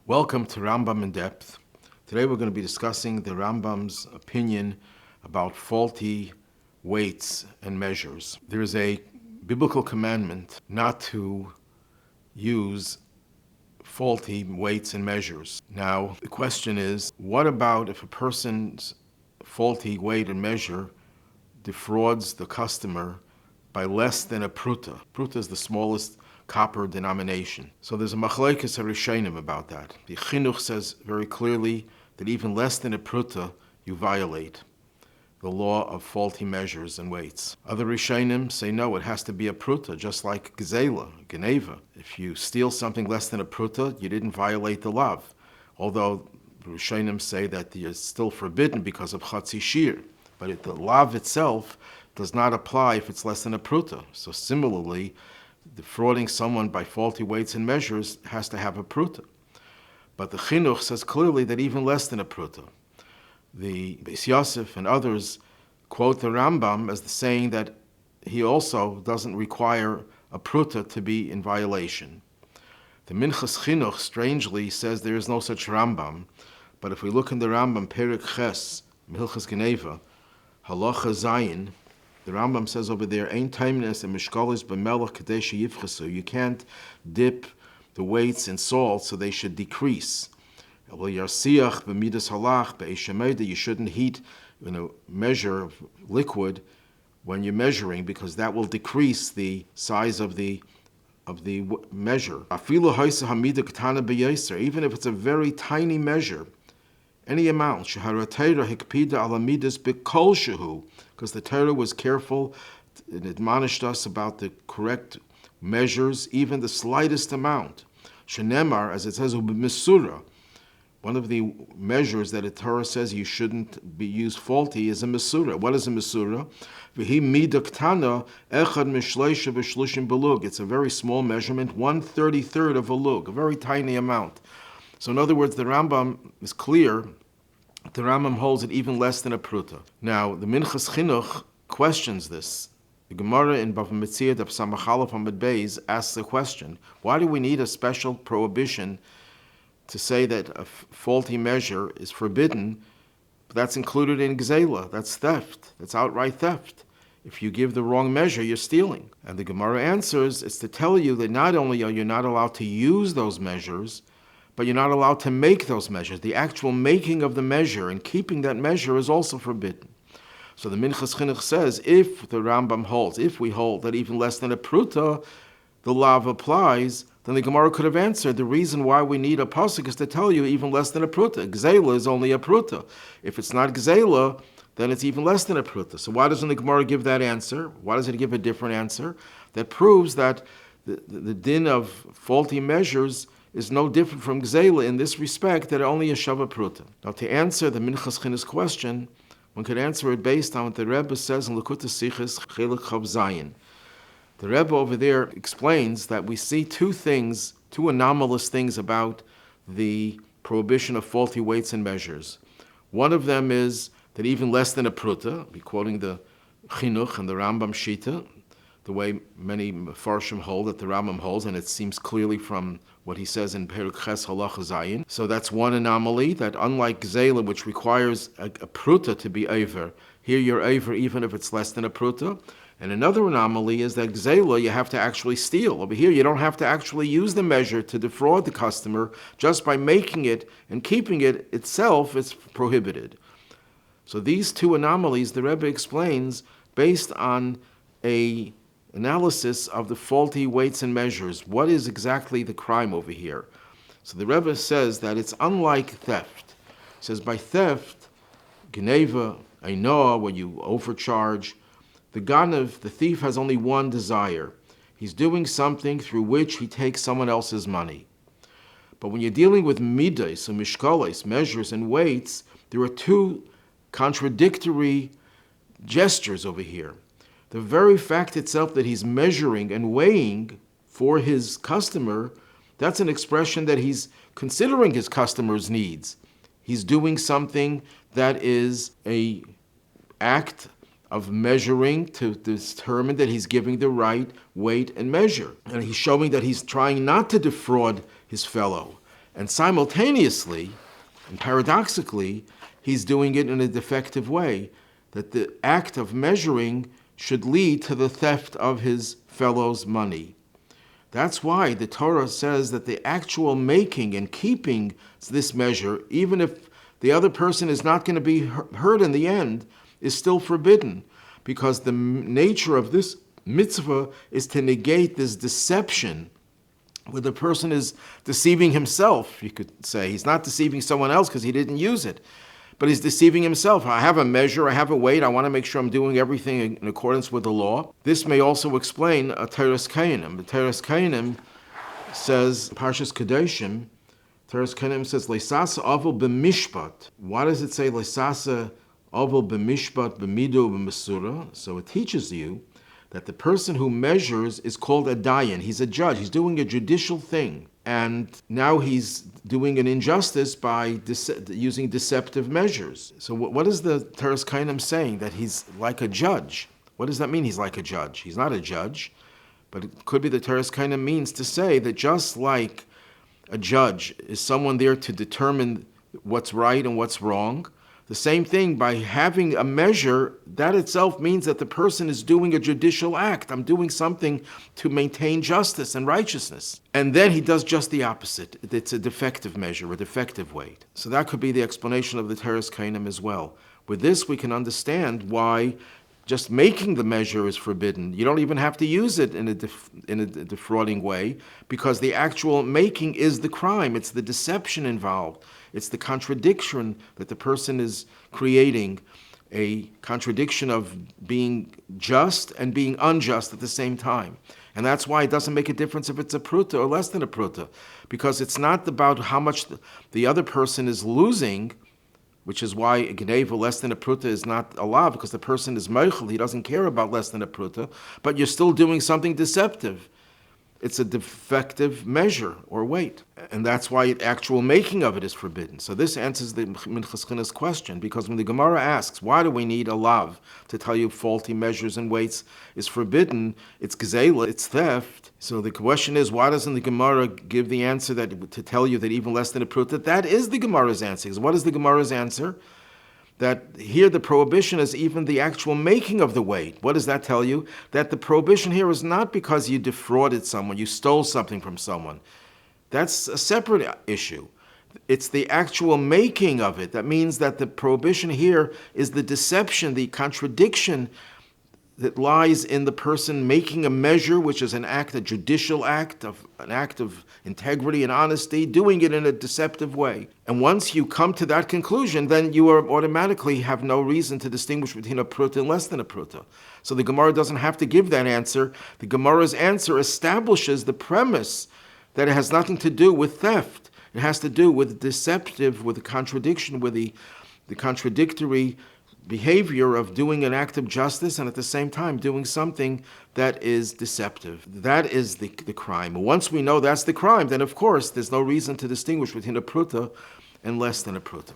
Welcome to Rambam in Depth. Today we're going to be discussing the Rambam's opinion about faulty weights and measures. There is a biblical commandment not to use faulty weights and measures. Now, the question is, what about if a person's faulty weight and measure defrauds the customer by less than a Prutah? Prutah is the smallest copper denomination. So there's a machlokes rishonim about that. The Chinuch says very clearly that even less than a Prutah, you violate the law of faulty measures and weights. Other rishonim say no, it has to be a Prutah, just like gzela, geneva. If you steal something less than a Prutah, you didn't violate the lav. Although rishonim say that it's still forbidden because of chatzi shir, but the lav itself does not apply if it's less than a Prutah. So similarly, defrauding someone by faulty weights and measures has to have a Prutah. But the Chinuch says clearly that even less than a Prutah. The Beis Yosef and others quote the Rambam as the saying that he also doesn't require a Prutah to be in violation. The Minchas Chinuch strangely says there is no such Rambam, but if we look in the Rambam, Perek Ches, Hilchas Geneva, halacha Zayin, the Rambam says over there, "Ein tiniest and mishkalis b'melach kadesh yifchasu." You can't dip the weights in salt so they should decrease. You shouldn't heat measure of liquid when you're measuring because that will decrease the size of the measure. Even if it's a very tiny measure, any amount, because the Torah was careful and admonished us about the correct measures, even the slightest amount. Shenemar, as it says, misura. One of the measures that the Torah says you shouldn't be used faulty is a misura. What is a misura? It's a very small measurement, 1/33 of a lug, a very tiny amount. So in other words, the Rambam is clear. The Rambam holds it even less than a Prutah. Now, the Minchas Chinuch questions this. The Gemara in Bava Metzia of Samachalaf Amud Beis asks the question, why do we need a special prohibition to say that a faulty measure is forbidden? That's included in gzela. That's theft. That's outright theft. If you give the wrong measure, you're stealing. And the Gemara answers, it's to tell you that not only are you not allowed to use those measures, but you're not allowed to make those measures. The actual making of the measure and keeping that measure is also forbidden. So the Minchas Chinuch says, if the Rambam holds, if we hold that even less than a Prutah, the lav applies, then the Gemara could have answered, the reason why we need a pasuk is to tell you even less than a Prutah. Gzela is only a Prutah. If it's not gzela, then it's even less than a Prutah. So why doesn't the Gemara give that answer? Why does it give a different answer? That proves that the din of faulty measures is no different from gzela in this respect, that only a shava Prutah. Now, to answer the Minchas Chinuch's question, one could answer it based on what the Rebbe says in Likutei Sichos Chelik Chav Zayin. The Rebbe over there explains that we see two anomalous things about the prohibition of faulty weights and measures. One of them is that even less than a Prutah, be quoting the Chinuch and the Rambam Shita, the way many Mefarshim hold that the Rambam holds, and it seems clearly from what he says in Perek Ches Halacha Zayin. So that's one anomaly, that unlike Gzela, which requires a Prutah to be over, here you're over even if it's less than a Prutah. And another anomaly is that Gzela, you have to actually steal. Over here, you don't have to actually use the measure to defraud the customer. Just by making it and keeping it itself is prohibited. So these two anomalies, the Rebbe explains, based on a analysis of the faulty weights and measures. What is exactly the crime over here? So the Rebbe says that it's unlike theft. He says by theft, geneva, ainoah, when you overcharge, the ganav, the thief, has only one desire. He's doing something through which he takes someone else's money. But when you're dealing with midas and mishkales, measures and weights, there are two contradictory gestures over here. The very fact itself that he's measuring and weighing for his customer, that's an expression that he's considering his customer's needs. He's doing something that is an act of measuring to determine that he's giving the right weight and measure. And he's showing that he's trying not to defraud his fellow. And simultaneously, and paradoxically, he's doing it in a defective way, that the act of measuring should lead to the theft of his fellow's money. That's why the Torah says that the actual making and keeping this measure, even if the other person is not going to be hurt in the end, is still forbidden, because the nature of this mitzvah is to negate this deception, where the person is deceiving himself, you could say. He's not deceiving someone else because he didn't use it, but he's deceiving himself. I have a measure, I have a weight, I want to make sure I'm doing everything in accordance with the law. This may also explain a Teres Kainim. The Teres Kainim says, Parshas Kedoshim, Teres Kainim says, Leisasa avol b'mishpat. Why does it say Leisasa avol b'mishpat b'midu b'mesura? So it teaches you that the person who measures is called a dayan. He's a judge. He's doing a judicial thing. And now he's doing an injustice by using deceptive measures. So what is the Teres Kainim saying? That he's like a judge. What does that mean, he's like a judge? He's not a judge. But it could be the Teres Kainim means to say that just like a judge is someone there to determine what's right and what's wrong, the same thing, by having a measure, that itself means that the person is doing a judicial act. I'm doing something to maintain justice and righteousness. And then he does just the opposite. It's a defective measure, a defective weight. So that could be the explanation of the Teres Kainim as well. With this, we can understand why just making the measure is forbidden. You don't even have to use it in a defrauding way, because the actual making is the crime. It's the deception involved. It's the contradiction that the person is creating, a contradiction of being just and being unjust at the same time. And that's why it doesn't make a difference if it's a Prutah or less than a Prutah, because it's not about how much the other person is losing, which is why a gneva less than a Prutah is not allowed, because the person is meichel, he doesn't care about less than a Prutah, but you're still doing something deceptive. It's a defective measure or weight. And that's why the actual making of it is forbidden. So this answers the Minchas Chinuch's question, because when the Gemara asks, why do we need a lav to tell you faulty measures and weights is forbidden? It's gzeila, it's theft. So the question is, why doesn't the Gemara give the answer that to tell you that even less than a Prutah? That is the Gemara's answer. Because what is the Gemara's answer? That here the prohibition is even the actual making of the weight. What does that tell you? That the prohibition here is not because you defrauded someone, you stole something from someone. That's a separate issue. It's the actual making of it. That means that the prohibition here is the deception, the contradiction that lies in the person making a measure, which is an act, a judicial act, an act of integrity and honesty, doing it in a deceptive way. And once you come to that conclusion, then you are automatically have no reason to distinguish between a Prutah and less than a Prutah. So the Gemara doesn't have to give that answer. The Gemara's answer establishes the premise that it has nothing to do with theft. It has to do with deceptive, with the contradiction, with the contradictory behavior of doing an act of justice and at the same time doing something that is deceptive. That is the crime. Once we know that's the crime, then of course there's no reason to distinguish between a Prutah and less than a Prutah.